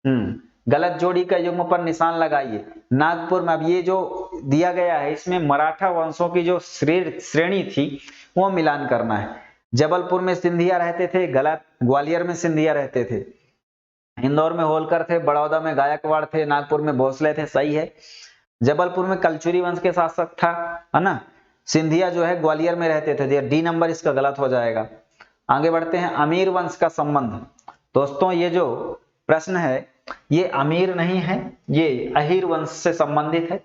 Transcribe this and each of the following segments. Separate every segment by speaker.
Speaker 1: गलत जोड़ी का युग्म पर निशान लगाइए। नागपुर में, अब ये जो दिया गया है इसमें मराठा वंशों की जो श्रेणी थी वो मिलान करना है। जबलपुर में सिंधिया रहते थे, गलत। ग्वालियर में सिंधिया रहते थे। इंदौर में होलकर थे, बड़ौदा में गायकवाड़ थे, नागपुर में भोसले थे, सही है। जबलपुर में कलचुरी वंश के शासक था, है ना। सिंधिया जो है ग्वालियर में रहते थे। डी नंबर इसका गलत हो जाएगा। आगे बढ़ते हैं, अमीर वंश का संबंध। दोस्तों ये जो प्रश्न है ये अमीर नहीं है, ये अहीर वंश से संबंधित है।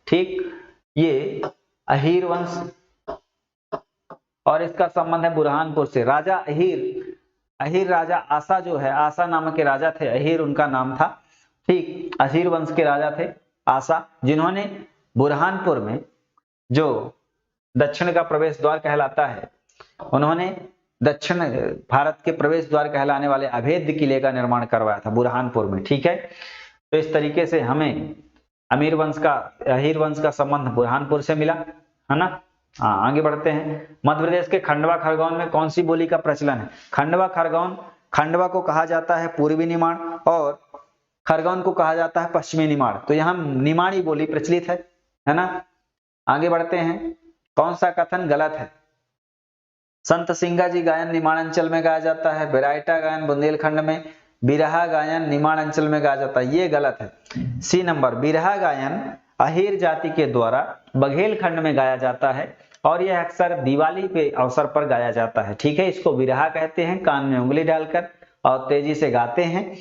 Speaker 1: ठीक, ये अहीर वंश और इसका संबंध है बुरहानपुर से। राजा अहीर राजा आसा जो है, आसा नामक के राजा थे, अहीर उनका नाम था। ठीक, अहीर वंश के राजा थे आसा, जिन्होंने बुरहानपुर में जो दक्षिण का प्रवेश द्वार कहलाता है, उन्होंने दक्षिण भारत के प्रवेश द्वार कहलाने वाले अभेद्य किले का निर्माण करवाया था बुरहानपुर में। ठीक है, तो इस तरीके से हमें अहीर वंश का संबंध बुरहानपुर से मिला, है ना। हाँ, आगे बढ़ते हैं। मध्य प्रदेश के खंडवा खरगोन में कौन सी बोली का प्रचलन है? खंडवा को कहा जाता है पूर्वी निमाड़ और खरगोन को कहा जाता है पश्चिमी निमाड़। तो यहाँ निमाड़ी बोली प्रचलित है ना। आगे बढ़ते हैं, कौन सा कथन गलत है? संत सिंगा जी गायन निमाड़ अंचल में गाया जाता है, बेराइटा गायन बुंदेलखंड में, बिरहा गायन निमाड़ अंचल में गाया जाता है, ये गलत है। सी नंबर, बिरहा गायन अहीर जाति के द्वारा बघेलखंड में गाया जाता है और यह अक्सर दिवाली के अवसर पर गाया जाता है। ठीक है, इसको बिरहा कहते हैं, कान में उंगली डालकर और तेजी से गाते हैं।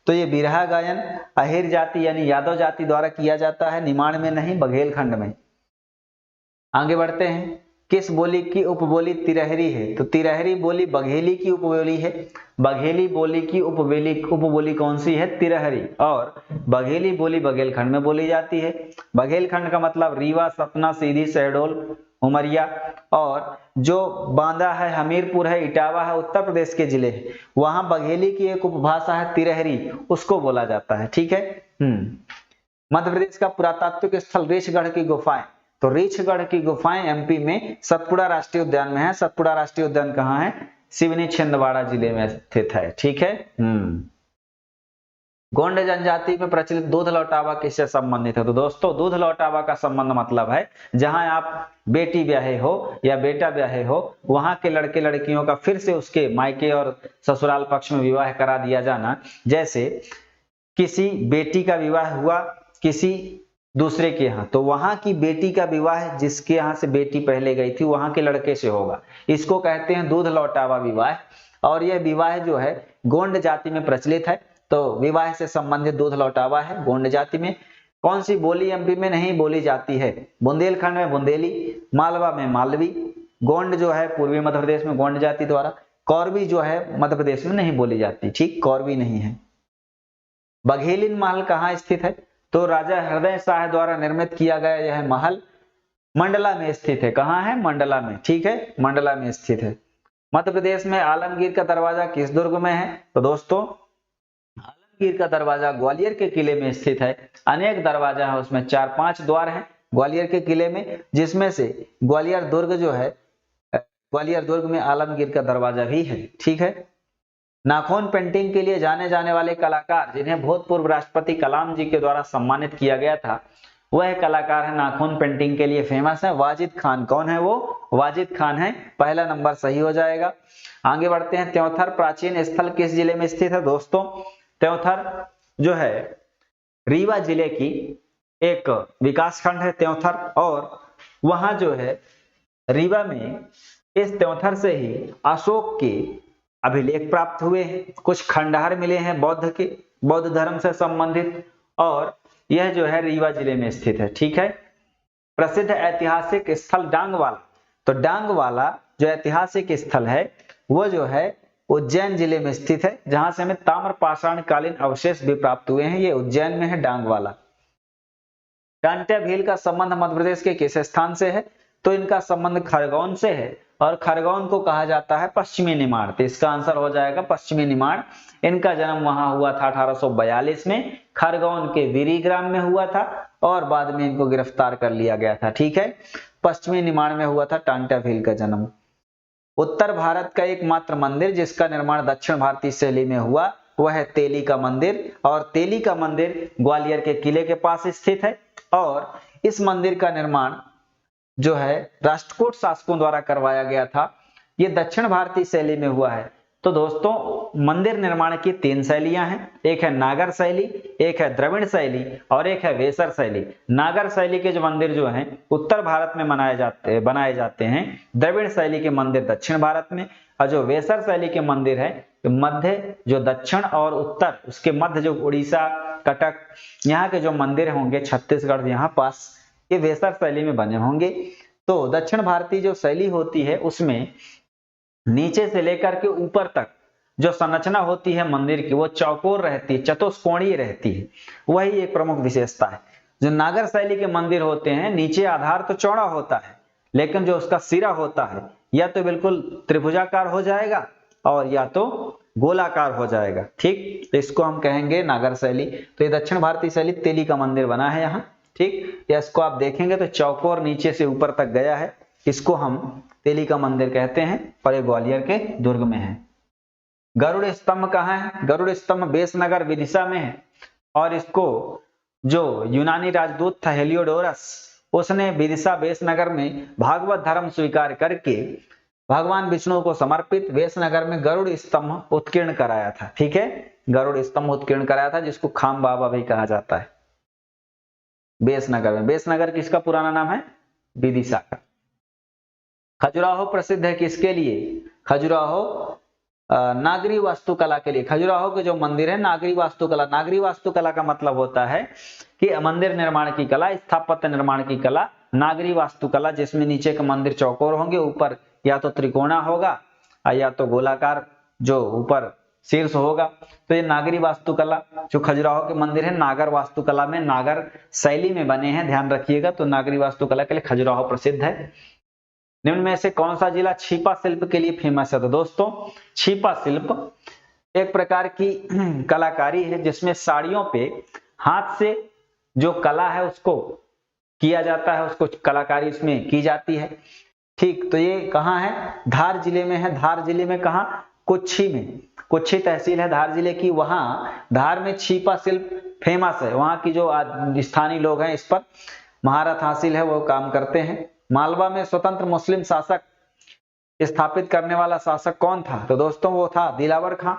Speaker 1: तो ये बिरहा गायन अहीर जाति यानी यादव जाति द्वारा किया जाता है, निमाड़ में नहीं, बघेलखंड में। आगे बढ़ते हैं, किस बोली की उपबोली तिरहरी है? तो तिरहरी बोली बघेली की उपबोली है। बघेली बोली की उपबोली कौन सी है? तिरहरी। और बघेली बोली बघेलखंड में बोली जाती है। बघेलखंड का मतलब रीवा, सतना, सीधी, शहडोल, उमरिया, और जो बांदा है, हमीरपुर है, इटावा है, उत्तर प्रदेश के जिले है, वहां बघेली की एक उपभाषा है तिरहरी, उसको बोला जाता है। ठीक है। मध्य प्रदेश का पुरातात्विक स्थल रीछगढ़ की गुफाएं। तो रीछगढ़ की गुफाएं एमपी में सतपुड़ा राष्ट्रीय उद्यान में है। सतपुड़ा राष्ट्रीय उद्यान कहाँ है? सिवनी छिंदवाड़ा जिले में स्थित है। ठीक है। गोंड जनजाति में प्रचलित दूध लौटावा किससे संबंधित है? तो दोस्तों दूध लौटावा का संबंध मतलब है जहां आप बेटी ब्याहे हो या बेटा ब्याहे हो, वहां के लड़के लड़कियों का फिर से उसके मायके और ससुराल पक्ष में विवाह करा दिया जाना। जैसे किसी बेटी का विवाह हुआ किसी दूसरे के यहाँ, तो वहां की बेटी का विवाह जिसके यहाँ से बेटी पहले गई थी वहां के लड़के से होगा, इसको कहते हैं दूध लौटावा विवाह। और यह विवाह जो है गोंड जाति में प्रचलित है, तो विवाह से संबंधित दूध लौटावा है गोंड जाति में। कौन सी बोली एमपी में नहीं बोली जाती है? बुंदेलखंड में बुंदेली, मालवा में मालवी, गोंड जो है पूर्वी मध्य प्रदेश में गोंड जाति द्वारा, कौरवी जो है मध्य प्रदेश में नहीं बोली जाती। ठीक, कौरवी नहीं है। बघेलिन महल कहाँ स्थित है? तो राजा हृदय शाह द्वारा निर्मित किया गया यह महल मंडला में स्थित है। कहाँ है? मंडला में। ठीक है, मंडला में स्थित है। मध्य प्रदेश में आलमगीर का दरवाजा किस दुर्ग में है? तो दोस्तों आलमगीर का दरवाजा ग्वालियर के किले में स्थित है। अनेक दरवाजा है, उसमें 4-5 द्वार हैं ग्वालियर के किले में, जिसमें से ग्वालियर दुर्ग जो है, ग्वालियर दुर्ग में आलमगीर का दरवाजा भी है। ठीक है। नाखून पेंटिंग के लिए जाने जाने वाले कलाकार जिन्हें भूतपूर्व राष्ट्रपति कलाम जी के द्वारा सम्मानित किया गया था, वह कलाकार है नाखून पेंटिंग के लिए फेमस है वाजिद खान। कौन है वो? वाजिद खान है। पहला नंबर सही हो जाएगा। आगे बढ़ते हैं, त्योंथर प्राचीन स्थल किस जिले में स्थित है? दोस्तों त्योंथर जो है रीवा जिले की एक विकास खंड है त्योंथर, और वहां जो है रीवा में इस त्योंथर से ही अशोक के अभिलेख प्राप्त हुए हैं, कुछ खंडहर मिले हैं बौद्ध के, बौद्ध धर्म से संबंधित, और यह जो है रीवा जिले में स्थित है। ठीक है। प्रसिद्ध ऐतिहासिक स्थल डांगवाला। तो डांगवाला जो ऐतिहासिक स्थल है वो जो है उज्जैन जिले में स्थित है, जहां से हमें ताम्र पाषाण कालीन अवशेष भी प्राप्त हुए हैं। ये उज्जैन में है डांगवाला। टांट्या भील का संबंध मध्य प्रदेश के किस स्थान से है? तो इनका संबंध खरगोन से है, और खरगोन को कहा जाता है पश्चिमी निमाड़। तो इसका आंसर हो जाएगा पश्चिमी निमाड़। इनका जन्म वहां हुआ था 1842 में, खरगोन के वीरीग्राम में हुआ था, और बाद में इनको गिरफ्तार कर लिया गया था। ठीक है, पश्चिमी निमाड़ में हुआ था टांट्या भील का जन्म। उत्तर भारत का एकमात्र मंदिर जिसका निर्माण दक्षिण भारतीय शैली में हुआ वह है तेली का मंदिर, और तेली का मंदिर ग्वालियर के किले के पास स्थित है। और इस मंदिर का निर्माण जो है राष्ट्रकूट शासकों द्वारा करवाया गया था। ये दक्षिण भारतीय शैली में हुआ है। तो दोस्तों मंदिर निर्माण की 3 शैलियां हैं, एक है नागर शैली, एक है द्रविड़ शैली और एक है वेसर शैली। नागर शैली के जो मंदिर जो हैं उत्तर भारत में बनाए जाते हैं, द्रविड़ शैली के मंदिर दक्षिण भारत में, और जो वेसर शैली के मंदिर है मध्य जो दक्षिण और उत्तर उसके मध्य जो उड़ीसा, कटक यहाँ के जो मंदिर होंगे, छत्तीसगढ़ यहाँ पास, ये वेसर शैली में बने होंगे। तो दक्षिण भारतीय जो शैली होती है उसमें नीचे से लेकर के ऊपर तक जो संरचना होती है मंदिर की वो चौकोर रहती है, चतुष्कोणीय रहती है, वही एक प्रमुख विशेषता है। जो नागर शैली के मंदिर होते हैं नीचे आधार तो चौड़ा होता है, लेकिन जो उसका सिरा होता है या तो बिल्कुल त्रिभुजाकार हो जाएगा और या तो गोलाकार हो जाएगा। ठीक, तो इसको हम कहेंगे नागर शैली। तो ये दक्षिण भारतीय शैली तेली का मंदिर बना है यहाँ। ठीक, या इसको आप देखेंगे तो चौकोर नीचे से ऊपर तक गया है, इसको हम तेली का मंदिर कहते हैं और ये ग्वालियर के दुर्ग में है। गरुड़ स्तंभ कहाँ है? गरुड़ स्तंभ बेसनगर विदिशा में है, और इसको जो यूनानी राजदूत था हेलियोडोरस, उसने विदिशा बेसनगर में भागवत धर्म स्वीकार करके भगवान विष्णु को समर्पित बेसनगर में गरुड़ स्तंभ उत्कीर्ण कराया था। ठीक है, गरुड़ स्तंभ उत्कीर्ण कराया था, जिसको खाम बाबा भी कहा जाता है बेसनगर में। बेसनगर किसका पुराना नाम है? विदिशा का। खजुराहो प्रसिद्ध है किसके लिए? खजुराहो नागरी वास्तुकला के लिए। खजुराहो के जो मंदिर है नागरी वास्तुकला, नागरी वास्तुकला का मतलब होता है कि मंदिर निर्माण की कला, स्थापत्य निर्माण की कला, नागरी वास्तुकला, जिसमें नीचे के मंदिर चौकोर होंगे, ऊपर या तो त्रिकोणा होगा या तो गोलाकार जो ऊपर शीर्ष होगा। तो ये नागरी वास्तुकला जो खजुराहो के मंदिर है नागर वास्तुकला में, नागर शैली में बने हैं, ध्यान रखिएगा। तो नागरी वास्तुकला के लिए खजुराहो प्रसिद्ध है। निम्न में से कौन सा जिला छिपा शिल्प के लिए फेमस है? तो दोस्तों छिपा शिल्प एक प्रकार की कलाकारी है जिसमें साड़ियों पे हाथ से जो कला है उसको किया जाता है, उसको कलाकारी इसमें की जाती है। ठीक, तो ये कहाँ है? धार जिले में है। धार जिले में कहाँ? कुच्छी में। कुच्छी तहसील है धार जिले की, वहां धार में छिपा शिल्प फेमस है। वहां की जो स्थानीय लोग हैं इस पर महारत हासिल है, वो काम करते हैं। मालवा में स्वतंत्र मुस्लिम शासक स्थापित करने वाला शासक कौन था? तो दोस्तों वो था दिलावर खां।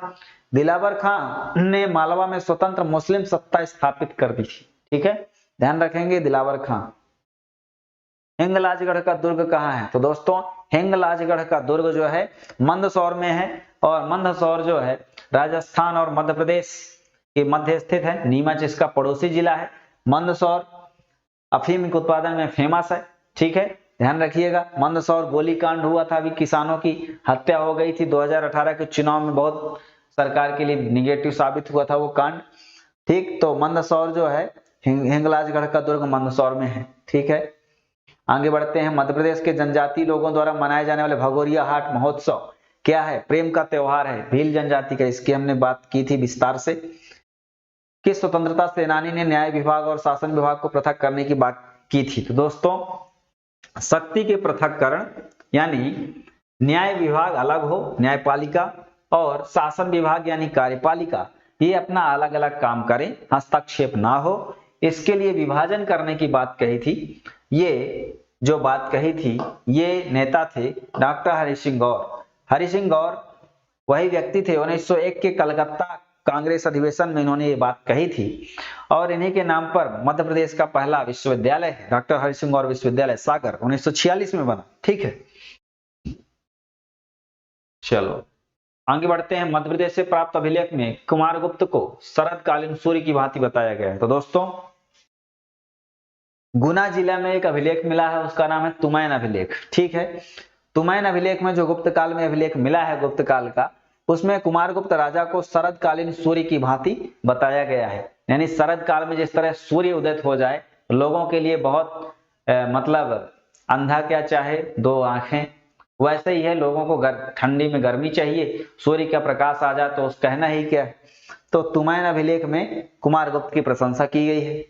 Speaker 1: दिलावर खां ने मालवा में स्वतंत्र मुस्लिम सत्ता स्थापित कर दी थी। ठीक है, ध्यान रखेंगे दिलावर खां। हिंगलाजगढ़ का दुर्ग कहाँ है? तो दोस्तों हिंगलाजगढ़ का दुर्ग जो है मंदसौर में है, और मंदसौर जो है राजस्थान और मध्य प्रदेश के मध्य स्थित है। नीमच इसका पड़ोसी जिला है। मंदसौर अफीम के उत्पादन में फेमस है। ठीक है, ध्यान रखिएगा। मंदसौर गोलीकांड हुआ था, अभी किसानों की हत्या हो गई थी 2018 के चुनाव में, बहुत सरकार के लिए निगेटिव साबित हुआ था वो कांड। ठीक, तो मंदसौर जो है हिंगलाजगढ़ का दुर्ग मंदसौर में है। ठीक है, आगे बढ़ते हैं। मध्य प्रदेश के जनजातीय लोगों द्वारा मनाए जाने वाले भगोरिया हाट महोत्सव क्या है? प्रेम का त्योहार है, भील जनजाति का। इसकी हमने बात की थी विस्तार से। किस स्वतंत्रता सेनानी ने न्याय विभाग और शासन विभाग को पृथक करने की बात की थी? तो दोस्तों शक्ति के पृथककरण, यानी न्याय विभाग अलग हो, न्यायपालिका, और शासन विभाग यानी कार्यपालिका, ये अपना अलग अलग काम करें, हस्तक्षेप ना हो, इसके लिए विभाजन करने की बात कही थी। ये जो बात कही थी ये नेता थे डॉक्टर हरि सिंह गौर। हरि सिंह गौर वही व्यक्ति थे, 1901 के कलकत्ता कांग्रेस अधिवेशन में इन्होंने ये बात कही थी, और इन्हीं के नाम पर मध्य प्रदेश का पहला विश्वविद्यालय है डॉक्टर हरि सिंह गौर विश्वविद्यालय सागर, 1946 में बना। ठीक है, चलो आगे बढ़ते हैं। मध्य प्रदेश से प्राप्त अभिलेख में कुमारगुप्त को शरदकालीन सूर्य की भांति बताया गया है। तो दोस्तों गुना जिला में एक अभिलेख मिला है, उसका नाम है तुमैन अभिलेख। ठीक है, तुमैन अभिलेख में जो गुप्त काल में अभिलेख मिला है गुप्त काल का, उसमें कुमारगुप्त राजा को शरदकालीन सूर्य की भांति बताया गया है। यानी शरद काल में जिस तरह सूर्य उदित हो जाए, लोगों के लिए बहुत मतलब अंधा क्या चाहे दो आंखें, वैसे ही है लोगों को ठंडी में गर्मी चाहिए, सूर्य का प्रकाश आ जाए तो उस कहना ही क्या है। तो तुमैन अभिलेख में कुमारगुप्त की प्रशंसा की गई है।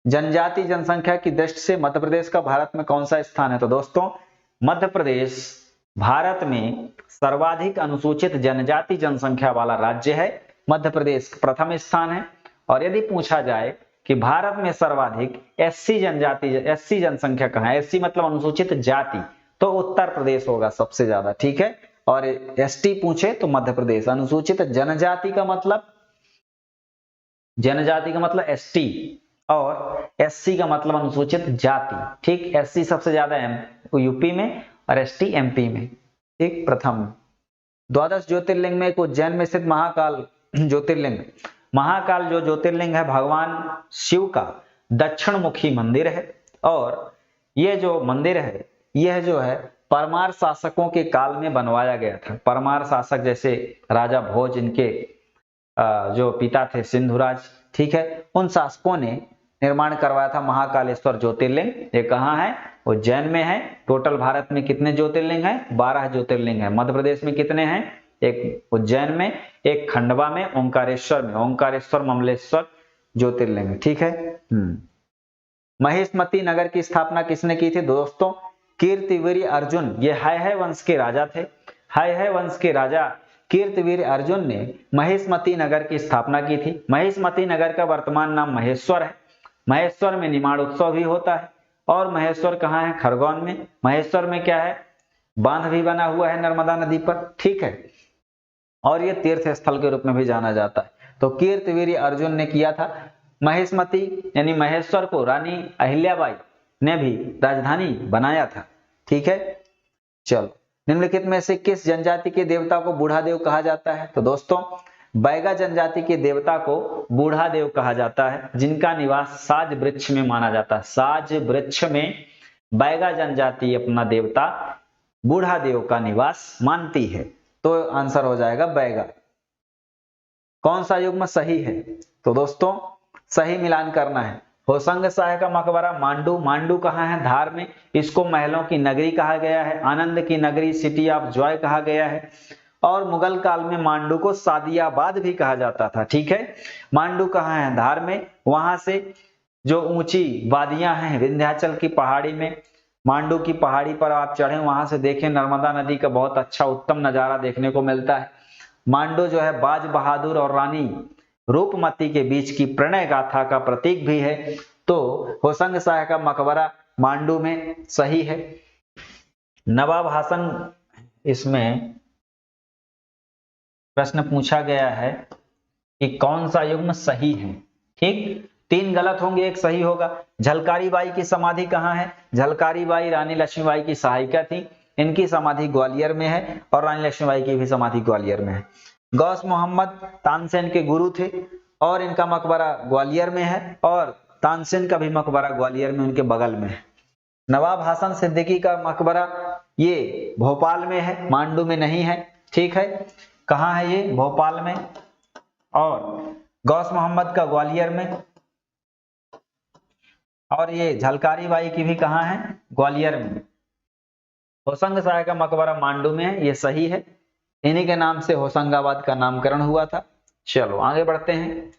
Speaker 1: जनजाति जनसंख्या की दृष्टि से मध्य प्रदेश का भारत में कौन सा स्थान है? तो दोस्तों मध्य प्रदेश भारत में सर्वाधिक अनुसूचित जनजाति जनसंख्या वाला राज्य है। मध्य प्रदेश प्रथम स्थान है। और यदि पूछा जाए कि भारत में सर्वाधिक एससी जनजाति, एससी जनसंख्या कहाँ है, एससी मतलब अनुसूचित जाति, तो उत्तर प्रदेश होगा सबसे ज्यादा, ठीक है। और एसटी पूछे तो मध्य प्रदेश। अनुसूचित जनजाति का मतलब, जनजाति का मतलब एसटी, और एससी का मतलब अनुसूचित जाति, ठीक। एससी सबसे ज्यादा यूपी में और एसटी एमपी में, ठीक। प्रथम 12 ज्योतिर्लिंग में एक उज्जैन में स्थित महाकाल ज्योतिर्लिंग, महाकाल जो ज्योतिर्लिंग है भगवान शिव का दक्षिण मुखी मंदिर है। और ये जो मंदिर है यह जो है परमार शासकों के काल में बनवाया गया था। परमार शासक जैसे राजा भोज, इनके जो पिता थे सिंधुराज, ठीक है, उन शासकों ने निर्माण करवाया था महाकालेश्वर ज्योतिर्लिंग। ये कहाँ है? उज्जैन में है। टोटल भारत में कितने ज्योतिर्लिंग हैं? 12 ज्योतिर्लिंग है। मध्य प्रदेश में कितने हैं? एक उज्जैन में, एक खंडवा में, ओंकारेश्वर में, ओंकारेश्वर ममलेश्वर ज्योतिर्लिंग, ठीक है। महेशमती नगर की स्थापना किसने की थी दोस्तों? कीर्तिवीर अर्जुन, ये है वंश के राजा थे। है वंश के राजा कीर्तिवीर अर्जुन ने महेशमती नगर की स्थापना की थी। महेशमती नगर का वर्तमान नाम महेश्वर है। महेश्वर में निमाड़ उत्सव भी होता है। और महेश्वर कहाँ है? खरगोन में। महेश्वर में क्या है? बांध भी बना हुआ है नर्मदा नदी पर, ठीक है। और ये तीर्थ स्थल के रूप में भी जाना जाता है। तो कीर्तिवीर अर्जुन ने किया था। महेशमती यानी महेश्वर को रानी अहिल्याबाई ने भी राजधानी बनाया था, ठीक है। चलो, निम्नलिखित में से किस जनजाति के देवता को बूढ़ा देव कहा जाता है? तो दोस्तों बैगा जनजाति के देवता को बूढ़ा देव कहा जाता है, जिनका निवास साज वृक्ष में माना जाता है। साज वृक्ष में बैगा जनजाति अपना देवता बूढ़ा देव का निवास मानती है। तो आंसर हो जाएगा बैगा। कौन सा युग्म सही है? तो दोस्तों सही मिलान करना है। होशंग शाह का मकबरा मांडू, मांडू कहाँ है? धार में। इसको महलों की नगरी कहा गया है, आनंद की नगरी, सिटी ऑफ जॉय कहा गया है। और मुगल काल में मांडू को सादियाबाद भी कहा जाता था, ठीक है। मांडू कहाँ है? धार में। वहां से जो ऊंची वादियां हैं विंध्याचल की पहाड़ी में, मांडू की पहाड़ी पर आप चढ़े, वहां से देखें नर्मदा नदी का बहुत अच्छा उत्तम नजारा देखने को मिलता है। मांडू जो है बाज बहादुर और रानी रूपमती के बीच की प्रणय गाथा का प्रतीक भी है। तो होशंग शाह का मकबरा मांडू में सही है। नवाब हसन, इसमें प्रश्न पूछा गया है कि कौन सा युग्म सही है, ठीक। 3 गलत होंगे, 1 सही होगा। झलकारी बाई की समाधि कहाँ है? झलकारी बाई रानी लक्ष्मीबाई की सहायिका थी। इनकी समाधि ग्वालियर में है और रानी लक्ष्मीबाई की भी समाधि ग्वालियर में है। गौस मोहम्मद तानसेन के गुरु थे और इनका मकबरा ग्वालियर में है, और तानसेन का भी मकबरा ग्वालियर में उनके बगल में है। नवाब हसन सिद्दीकी का मकबरा ये भोपाल में है, मांडू में नहीं है, ठीक है। कहाँ है ये? भोपाल में। और गौस मोहम्मद का ग्वालियर में, और ये झलकारी बाई की भी कहाँ है? ग्वालियर में। होशंग शाह का मकबरा मांडू में है, ये सही है। इन्हीं के नाम से होशंगाबाद का नामकरण हुआ था। चलो आगे बढ़ते हैं।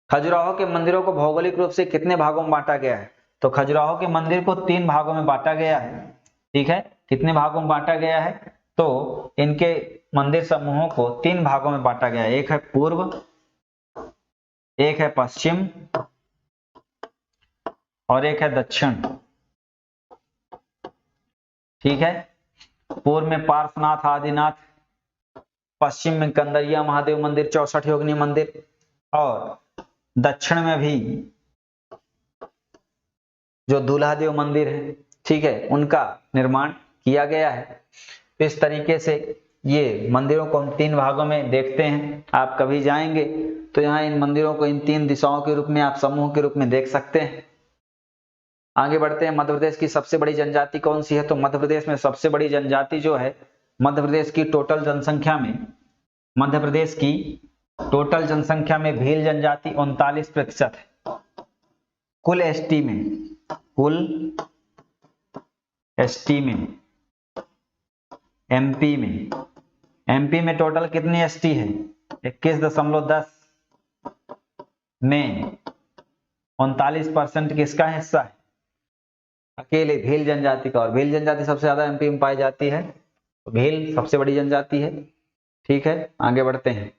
Speaker 1: खजुराहो के मंदिरों को भौगोलिक रूप से कितने भागों में बांटा गया है? तो खजुराहो के मंदिर को 3 भागों में बांटा गया है, ठीक है। कितने भागों में बांटा गया है? तो इनके मंदिर समूहों को 3 भागों में बांटा गया है। एक है पूर्व, एक है पश्चिम, और एक है दक्षिण, ठीक है। पूर्व में पार्श्वनाथ आदिनाथ, पश्चिम में कंदरिया महादेव मंदिर, 64 योगिनी मंदिर, और दक्षिण में भी जो दूल्हादेव मंदिर है, ठीक है, उनका निर्माण किया गया है। इस तरीके से ये मंदिरों को हम 3 भागों में देखते हैं। आप कभी जाएंगे तो यहाँ इन मंदिरों को इन 3 दिशाओं के रूप में आप समूह के रूप में देख सकते हैं। आगे बढ़ते हैं। मध्य प्रदेश की सबसे बड़ी जनजाति कौन सी है? तो मध्य प्रदेश में सबसे बड़ी जनजाति जो है, मध्य प्रदेश की टोटल जनसंख्या में, मध्य प्रदेश की टोटल जनसंख्या में भील जनजाति 39% है। कुल एसटी में, कुल एसटी में, एमपी में टोटल कितनी एसटी है? 21.10 में 39% किसका हिस्सा है? अकेले भील जनजाति का। और भील जनजाति सबसे ज्यादा एमपी में पाई जाती है, तो भील सबसे बड़ी जनजाति है, ठीक है। आगे बढ़ते हैं।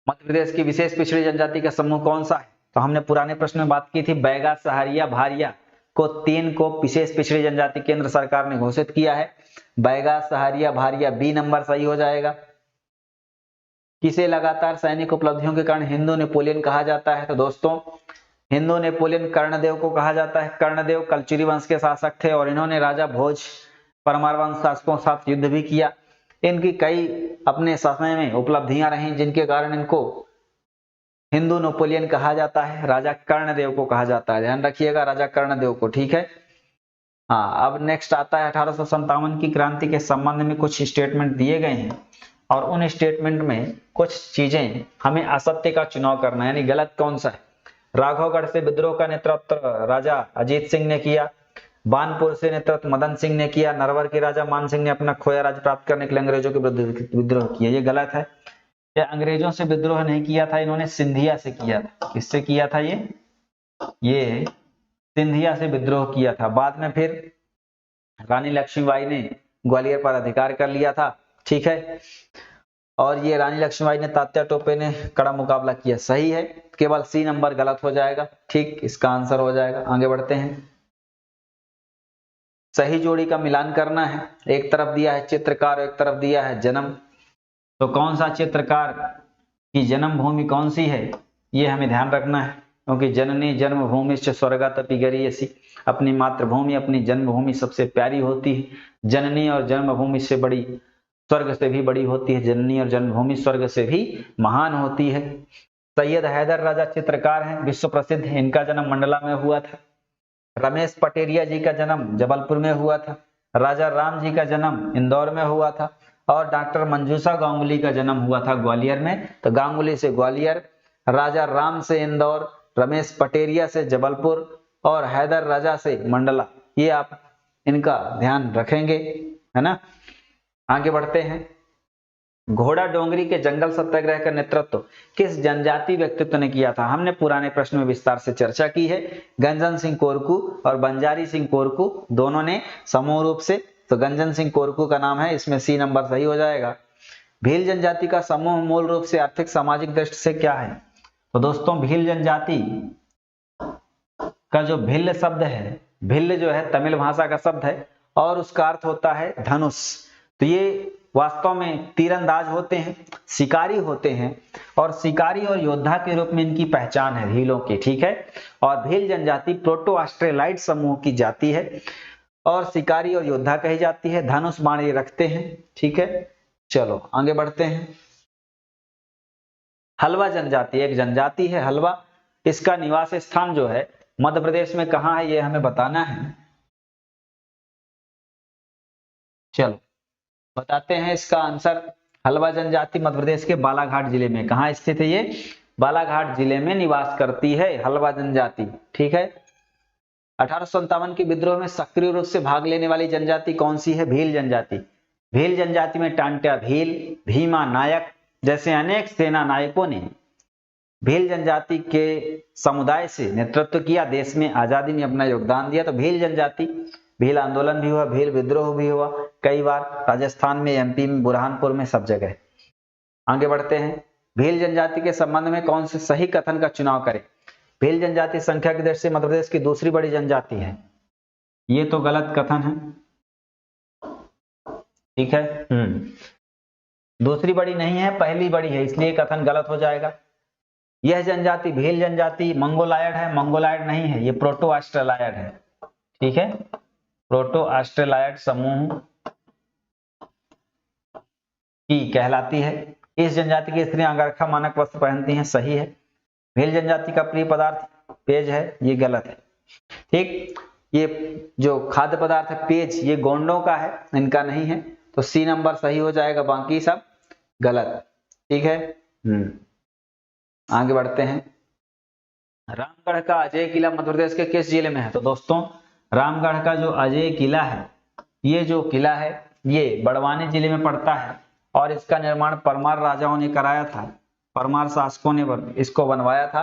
Speaker 1: मध्य प्रदेश की विशेष पिछड़ी जनजाति का समूह कौन सा है? तो हमने पुराने प्रश्न में बात की थी, बैगा, सहारिया, भारिया को 3 को विशेष पिछड़ी जनजाति केंद्र सरकार ने घोषित किया है। बैगा, सहारिया, भारिया, बी नंबर सही हो जाएगा। किसे लगातार सैनिक उपलब्धियों के कारण हिंदू नेपोलियन कहा जाता है? तो दोस्तों हिंदू नेपोलियन कर्णदेव को कहा जाता है। कर्णदेव कलचुरी वंश के शासक थे और इन्होंने राजा भोज परमार वंश शासकों के साथ युद्ध भी किया। इनकी कई अपने समय में उपलब्धियां रही जिनके कारण इनको हिंदू नेपोलियन कहा जाता है। राजा कर्णदेव को कहा जाता है, ध्यान रखिएगा, राजा कर्णदेव को, ठीक है। हाँ, अब नेक्स्ट आता है 1857 की क्रांति के संबंध में कुछ स्टेटमेंट दिए गए हैं और उन स्टेटमेंट में कुछ चीजें हमें असत्य का चुनाव करना है, यानी गलत कौन सा है। राघवगढ़ से विद्रोह का नेतृत्व राजा अजीत सिंह ने किया। बानपुर से नेतृत्व मदन सिंह ने किया। नरवर के राजा मान सिंह ने अपना खोया राज्य प्राप्त करने के लिए अंग्रेजों के विरुद्ध विद्रोह किया। ये गलत है। ये अंग्रेजों से विद्रोह नहीं किया था, इन्होंने सिंधिया से किया था। किससे किया था? ये सिंधिया से विद्रोह किया था। बाद में फिर रानी लक्ष्मीबाई ने ग्वालियर पर अधिकार कर लिया था, ठीक है। और ये रानी लक्ष्मीबाई ने तात्या टोपे ने कड़ा मुकाबला किया। सही है, केवल सी नंबर गलत हो जाएगा, ठीक, इसका आंसर हो जाएगा। आगे बढ़ते हैं। सही जोड़ी का मिलान करना है। एक तरफ दिया है चित्रकार, एक तरफ दिया है जन्म। तो कौन सा चित्रकार की जन्मभूमि कौन सी है, ये हमें ध्यान रखना है, क्योंकि जननी जन्मभूमि से स्वर्गातपि गरीयसी, अपनी मातृभूमि अपनी जन्मभूमि सबसे प्यारी होती है। जननी और जन्मभूमि से बड़ी स्वर्ग से भी बड़ी होती है। जननी और जन्मभूमि स्वर्ग से भी महान होती है। सैयद हैदर राजा चित्रकार हैं, विश्व प्रसिद्ध। इनका जन्म मंडला में हुआ था। रमेश पटेरिया जी का जन्म जबलपुर में हुआ था। राजा राम जी का जन्म इंदौर में हुआ था। और डॉक्टर मंजूषा गांगुली का जन्म हुआ था ग्वालियर में। तो गांगुली से ग्वालियर, राजा राम से इंदौर, रमेश पटेरिया से जबलपुर और हैदर राजा से मंडला। ये आप इनका ध्यान रखेंगे, है ना। आगे बढ़ते हैं। घोड़ा डोंगरी के जंगल सत्याग्रह का नेतृत्व किस जनजाति व्यक्तित्व ने किया था? हमने पुराने प्रश्न में विस्तार से चर्चा की है। गंजन सिंह कोरकू और बंजारी सिंह कोरकू दोनों ने समूह रूप से। तो गंजन सिंह कोरकू का नाम है, इसमें सी नंबर सही हो जाएगा। भील जनजाति का समूह मूल रूप से आर्थिक सामाजिक दृष्टि से क्या है? तो दोस्तों भील जनजाति का जो भिल्ल शब्द है, भिल्ल जो है तमिल भाषा का शब्द है और उसका अर्थ होता है धनुष। तो ये वास्तव में तीरंदाज होते हैं, शिकारी होते हैं और शिकारी और योद्धा के रूप में इनकी पहचान है भीलों की, ठीक है। और भील जनजाति प्रोटो ऑस्ट्रेलाइड समूह की जाति है और शिकारी और योद्धा कही जाती है। धनुष बाण ये रखते हैं, ठीक है। चलो आगे बढ़ते हैं। हलवा जनजाति एक जनजाति है, हलवा। इसका निवास स्थान जो है मध्य प्रदेश में कहाँ है, ये हमें बताना है। चलो बताते हैं इसका आंसर। हलवा जनजाति मध्य प्रदेश के बालाघाट जिले में। कहाँ स्थित है ये? बालाघाट जिले में निवास करती है हलवा जनजाति, ठीक है। 1857 के विद्रोह में सक्रिय रूप से भाग लेने वाली जनजाति कौन सी है? भील जनजाति। भील जनजाति में टांट्या भील, भीमा नायक जैसे अनेक सेना नायकों ने भील जनजाति के समुदाय से नेतृत्व किया, देश में आजादी में अपना योगदान दिया। तो भील जनजाति, भील आंदोलन भी हुआ, भील विद्रोह भी हुआ कई बार, राजस्थान में, एमपी में, बुरहानपुर में, सब जगह। आगे बढ़ते हैं। भील जनजाति के संबंध में कौन से सही कथन का चुनाव करें? भील जनजाति संख्या की दृष्टि से मध्य प्रदेश की दूसरी बड़ी जनजाति है। ये तो गलत कथन है, ठीक है। दूसरी बड़ी नहीं है, पहली बड़ी है, इसलिए कथन गलत हो जाएगा। यह जनजाति भील जनजाति मंगोलायड है, मंगोलायड नहीं है, ये प्रोटो ऑस्ट्रेलायड है, ठीक है। प्रोटो ऑस्ट्रेलायड समूह की कहलाती है। इस जनजाति की स्त्रियां अंगरखा मानक वस्त्र पहनती हैं, सही है। भील जनजाति का प्रिय पदार्थ पेज है, ये गलत है, ठीक। ये जो खाद्य पदार्थ है पेज, ये गोंडों का है, इनका नहीं है। तो सी नंबर सही हो जाएगा, बाकी सब गलत, ठीक है। आगे बढ़ते हैं। रामगढ़ का अजय किला मध्य प्रदेश के किस जिले में है? तो दोस्तों रामगढ़ का जो अजय किला है, ये जो किला है ये बड़वानी जिले में पड़ता है और इसका निर्माण परमार राजाओं ने कराया था। परमार शासकों ने इसको बनवाया था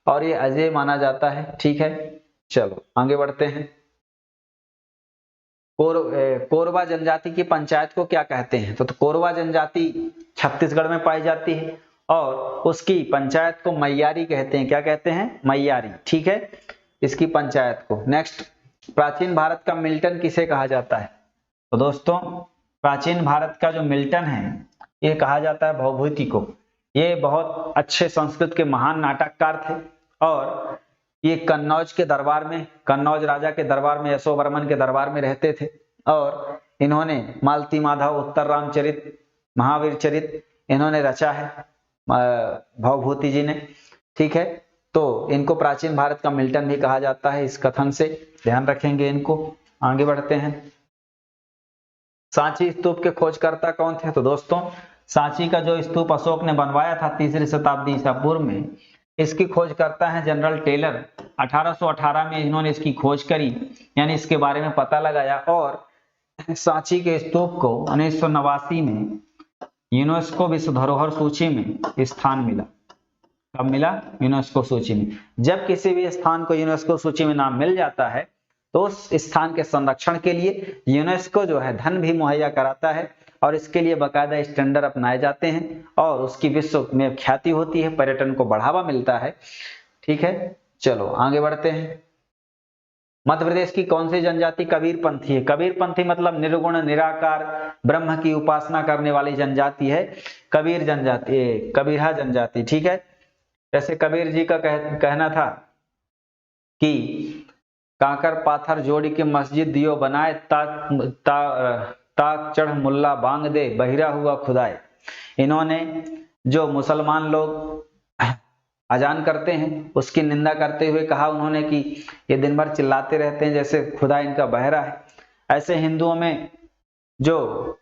Speaker 1: और ये अजय माना जाता है, ठीक है। चलो आगे बढ़ते हैं। कोरवा जनजाति की पंचायत को क्या कहते हैं? तो कोरवा जनजाति छत्तीसगढ़ में पाई जाती है और उसकी पंचायत को मैयारी कहते हैं। क्या कहते हैं? मैयारी। ठीक है, इसकी पंचायत को। नेक्स्ट, प्राचीन भारत का मिल्टन किसे कहा जाता है? तो दोस्तों, प्राचीन भारत का जो मिल्टन है ये कहा जाता है भवभूति को। ये बहुत अच्छे संस्कृत के महान नाटककार थे और ये कन्नौज के दरबार में, कन्नौज राजा के दरबार में, यशोवर्मन के दरबार में रहते थे और इन्होंने मालती माधव, उत्तर रामचरित, महावीर चरित इन्होंने रचा है भवभूति जी ने। ठीक है, तो इनको प्राचीन भारत का मिल्टन भी कहा जाता है। इस कथन से ध्यान रखेंगे इनको। आगे बढ़ते हैं। सांची स्तूप के खोजकर्ता कौन थे? तो दोस्तों, सांची का जो स्तूप अशोक ने बनवाया था 3री शताब्दी ईसा पूर्व में, इसकी खोज करता है जनरल टेलर। 1818 में इन्होंने इसकी खोज करी, यानी इसके बारे में पता लगाया और सांची के स्तूप को 1989 में यूनेस्को विश्व धरोहर सूची में स्थान मिला। कब मिला? यूनेस्को सूची में। जब किसी भी स्थान को यूनेस्को सूची में नाम मिल जाता है तो उस स्थान के संरक्षण के लिए यूनेस्को जो है धन भी मुहैया कराता है और इसके लिए बाकायदा स्टैंडर्ड अपनाए जाते हैं और उसकी विश्व में ख्याति होती है, पर्यटन को बढ़ावा मिलता है। ठीक है, चलो आगे बढ़ते हैं। मध्य प्रदेश की कौन सी जनजाति कबीरपंथी है? कबीरपंथी मतलब निर्गुण निराकार ब्रह्म की उपासना करने वाली जनजाति है कबीर जनजाति, कबीरहा जनजाति। ठीक है, जैसे कबीर जी का कहना था कि काकर पाथर जोड़ी के मस्जिद दियो बनाए, ताक चढ़ मुल्ला बांग दे, बहिरा हुआ खुदाए। इन्होंने जो मुसलमान लोग अजान करते हैं उसकी निंदा करते हुए कहा उन्होंने कि ये दिन भर चिल्लाते रहते हैं जैसे खुदा इनका बहरा है। ऐसे हिंदुओं में जो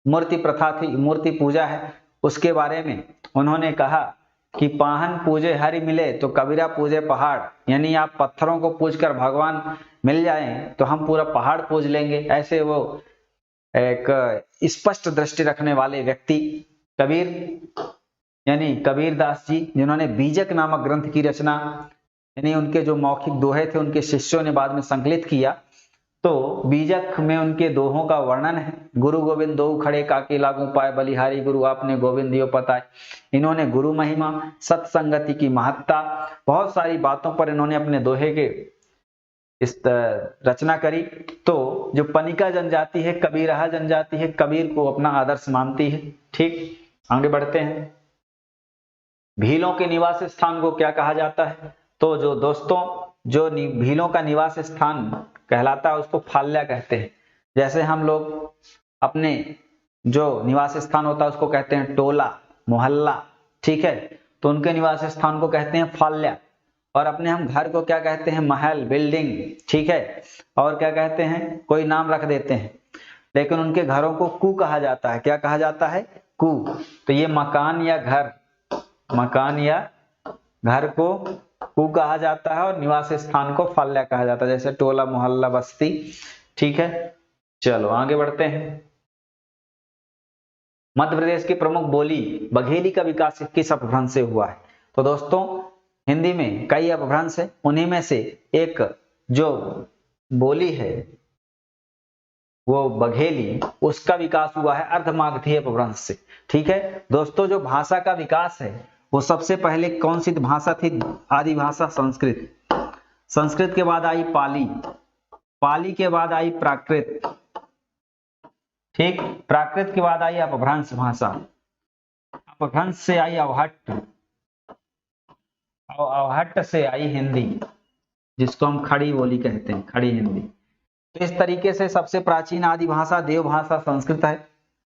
Speaker 1: मूर्ति प्रथा थी, मूर्ति पूजा है, उसके बारे में उन्होंने कहा कि पाहन पूजे हरि मिले तो कबीरा पूजे पहाड़, यानी आप पत्थरों को पूज कर भगवान मिल जाएं तो हम पूरा पहाड़ पूज लेंगे। ऐसे वो एक स्पष्ट दृष्टि रखने वाले व्यक्ति कबीर यानी कबीर दास जी, जिन्होंने बीजक नामक ग्रंथ की रचना, यानी उनके जो मौखिक दोहे थे उनके शिष्यों ने बाद में संकलित किया। तो बीजक में उनके दोहों का वर्णन है। गुरु गोविंद दो खड़े काके लागू पाए, बलिहारी गुरु आपने गोविंद दियो पताए। इन्होंने गुरु महिमा, सत्संगति की महत्ता, बहुत सारी बातों पर इन्होंने अपने दोहे के इस रचना करी। तो जो पनिका जनजाति है, कबीरहा जनजाति है, कबीर को अपना आदर्श मानती है। ठीक, आगे बढ़ते हैं। भीलों के निवास स्थान को क्या कहा जाता है? तो जो दोस्तों जो भीलों का निवास स्थान कहलाता है उसको फाल्या कहते हैं। जैसे हम लोग अपने जो निवास स्थान होता है उसको कहते हैं टोला, मोहल्ला। ठीक है, तो उनके निवास स्थान को कहते हैं फाल्या। और अपने हम घर को क्या कहते हैं? महल, बिल्डिंग। ठीक है, और क्या कहते हैं? कोई नाम रख देते हैं। लेकिन उनके घरों को कू कहा जाता है। क्या कहा जाता है? कू। तो ये मकान या घर, मकान या घर को कू कहा जाता है और निवास स्थान को फाल्या कहा जाता है, जैसे टोला, मोहल्ला, बस्ती। ठीक है, चलो आगे बढ़ते हैं। मध्य प्रदेश की प्रमुख बोली बघेली का विकास किस अपभ्रंश से हुआ है? तो दोस्तों, हिंदी में कई अपभ्रंश है, उन्हीं में से एक जो बोली है वो बघेली, उसका विकास हुआ है अर्धमागधी अपभ्रंश से। ठीक है दोस्तों, जो भाषा का विकास है वो सबसे पहले कौन सी भाषा थी? आदि भाषा संस्कृत। संस्कृत के बाद आई पाली, पाली के बाद आई प्राकृत। ठीक, प्राकृत के बाद आई अपभ्रंश भाषा, अपभ्रंश से आई अवहट्ट, और अवहट्ट से आई हिंदी, जिसको हम खड़ी बोली कहते हैं, खड़ी हिंदी। तो इस तरीके से सबसे प्राचीन आदि भाषा देव भाषा संस्कृत है।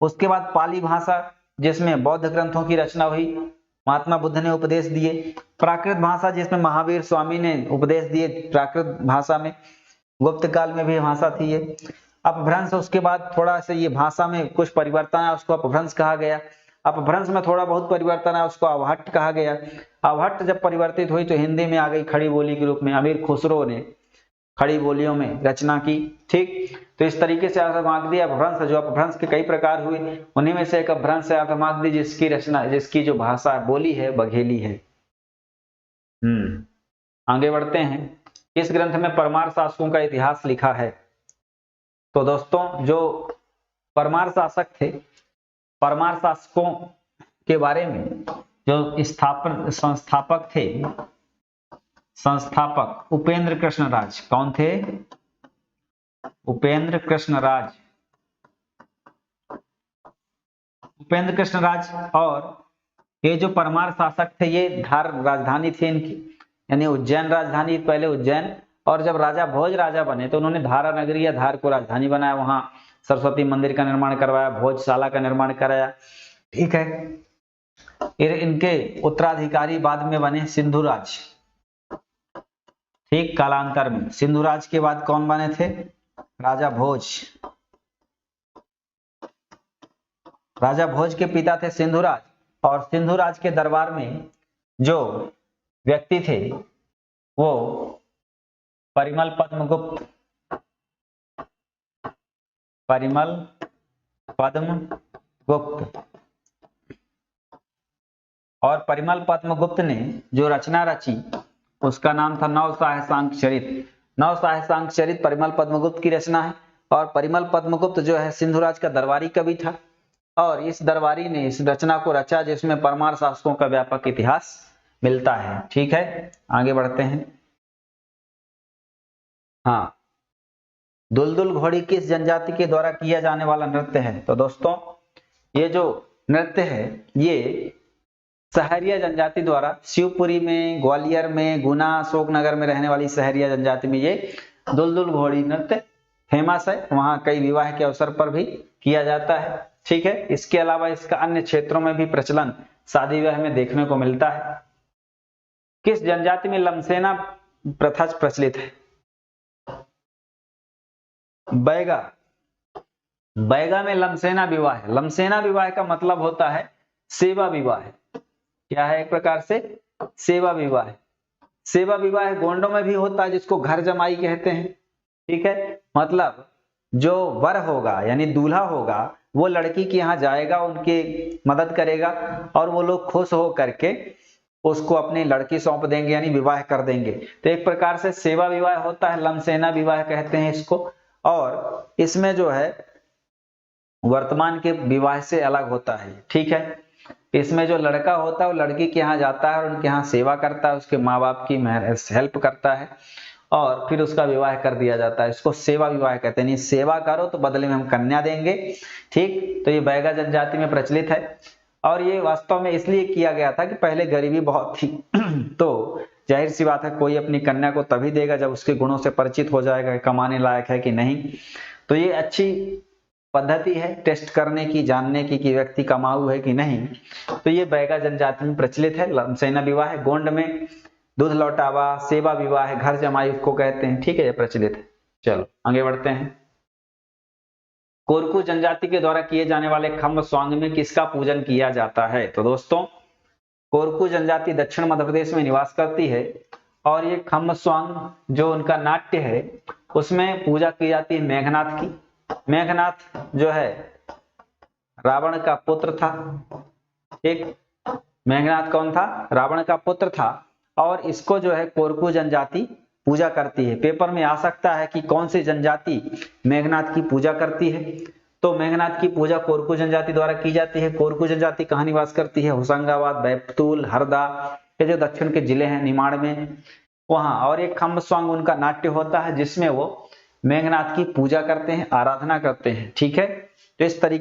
Speaker 1: उसके बाद पाली भाषा, जिसमें बौद्ध ग्रंथों की रचना हुई, महात्मा बुद्ध ने उपदेश दिए। प्राकृत भाषा, जिसमें महावीर स्वामी ने उपदेश दिए प्राकृत भाषा में, गुप्त काल में भी भाषा थी ये। अपभ्रंश, उसके बाद थोड़ा सा ये भाषा में कुछ परिवर्तन है, उसको अपभ्रंश कहा गया। अपभ्रंश में थोड़ा बहुत परिवर्तन है, उसको अवहट्ट कहा गया। अवहट्ट जब परिवर्तित हुई तो हिंदी में आ गई खड़ी बोली के रूप में। अमीर खुसरो ने खड़ी बोलियों में रचना की। ठीक, तो इस तरीके से अर्धमागधी अपभ्रंश, जो अपभ्रंश के कई प्रकार हुए, उन्हीं में से एक अपभ्रंश है अर्धमागधी, जिसकी रचना, जिसकी जो भाषा बोली है बघेली है। आगे बढ़ते हैं। इस ग्रंथ में परमार शासकों का इतिहास लिखा है। तो दोस्तों, जो परमार शासक थे, परमार शासकों के बारे में जो संस्थापक थे, संस्थापक उपेंद्र कृष्ण राज। कौन थे? उपेंद्र कृष्ण राज। उपेंद्र कृष्ण राज। और ये जो परमार शासक थे, ये धार राजधानी थी इनकी, यानी उज्जैन राजधानी, पहले उज्जैन, और जब राजा भोज राजा बने तो उन्होंने धारा नगरी या धार को राजधानी बनाया, वहां सरस्वती मंदिर का निर्माण करवाया, भोजशाला का निर्माण कराया। ठीक है। इनके उत्तराधिकारी बाद में बने सिंधुराज। ठीक, कालांतर में सिंधुराज के बाद कौन बने थे? राजा भोज। राजा भोज के पिता थे सिंधुराज, और सिंधुराज के दरबार में जो व्यक्ति थे वो परिमल पद्मगुप्त। परिमल पद्मगुप्त। और परिमल पद्मगुप्त ने जो रचना रची उसका नाम था नव साहसांक चरित। नव साहसांक चरित परिमल पद्मगुप्त की रचना है। और परिमल पद्मगुप्त जो है सिंधुराज का दरबारी कवि था, और इस दरबारी ने इस रचना को रचा जिसमें परमार शासकों का व्यापक इतिहास मिलता है। ठीक है, आगे बढ़ते हैं। हाँ, दुलदुल घोड़ी किस जनजाति के द्वारा किया जाने वाला नृत्य है? तो दोस्तों ये जो नृत्य है ये सहरिया जनजाति द्वारा शिवपुरी में, ग्वालियर में, गुना, अशोकनगर में रहने वाली सहरिया जनजाति में ये दुलदुल घोड़ी नृत्य फेमस है। वहां कई विवाह के अवसर पर भी किया जाता है। ठीक है। इसके अलावा इसका अन्य क्षेत्रों में भी प्रचलन शादी विवाह में देखने को मिलता है। किस जनजाति में लमसेना प्रथा प्रचलित है? बैगा। बैगा में लमसेना विवाह है। लमसेना विवाह का मतलब होता है सेवा विवाह। क्या है? एक प्रकार से सेवा विवाह। सेवा विवाह गोंडों में भी होता है जिसको घर जमाई कहते हैं। ठीक है, मतलब जो वर होगा यानी दूल्हा होगा वो लड़की के यहाँ जाएगा, उनकी मदद करेगा, और वो लोग खुश हो करके उसको अपनी लड़की सौंप देंगे यानी विवाह कर देंगे। तो एक प्रकार से सेवा विवाह होता है, लमसेना विवाह कहते हैं इसको। और इसमें जो है वर्तमान के विवाह से अलग होता है। ठीक है, इसमें जो लड़का होता है वो लड़की के यहाँ जाता है और उनके यहाँ सेवा करता है, उसके माँ बाप की हेल्प करता है, और फिर उसका विवाह कर दिया जाता है। इसको सेवा विवाह कहते हैं। सेवा करो तो बदले में हम कन्या देंगे। ठीक, तो ये बैगा जनजाति में प्रचलित है, और ये वास्तव में इसलिए किया गया था कि पहले गरीबी बहुत थी तो जाहिर सी बात है कोई अपनी कन्या को तभी देगा जब उसके गुणों से परिचित हो जाएगा, कमाने लायक है कि नहीं। तो ये अच्छी पद्धति है टेस्ट करने की, जानने की कि व्यक्ति कमाऊ है कि नहीं। तो ये बैगा जनजाति में प्रचलित है। लमसेना विवाह गोंड में दूध लौटावा, सेवा विवाह, घर जमाई उसको कहते हैं। ठीक है, ये प्रचलित है। चलो आगे बढ़ते हैं। कोरकू जनजाति के द्वारा किए जाने वाले खम्ब स्वांग में किसका पूजन किया जाता है? तो दोस्तों कोरकू जनजाति दक्षिण मध्य प्रदेश में निवास करती है, और ये खम्ब स्वांग जो उनका नाट्य है उसमें पूजा की जाती है मेघनाथ की। मेघनाथ जो है रावण का पुत्र था। एक मेघनाथ कौन था? रावण का पुत्र था, और इसको जो है कोरकू जनजाति पूजा करती है। पेपर में आ सकता है कि कौन सी जनजाति मेघनाथ की पूजा करती है। तो मेघनाथ की पूजा कोरकू जनजाति द्वारा की जाती है। कोरकू जनजाति कहाँ निवास करती है? होशंगाबाद, बैतूल, हरदा, ये जो दक्षिण के जिले हैं, निमाड़ में, वहां। और एक खम्ब स्वांग उनका नाट्य होता है जिसमें वो मेघनाथ की पूजा करते हैं, आराधना करते हैं। ठीक है, तो इस तरीके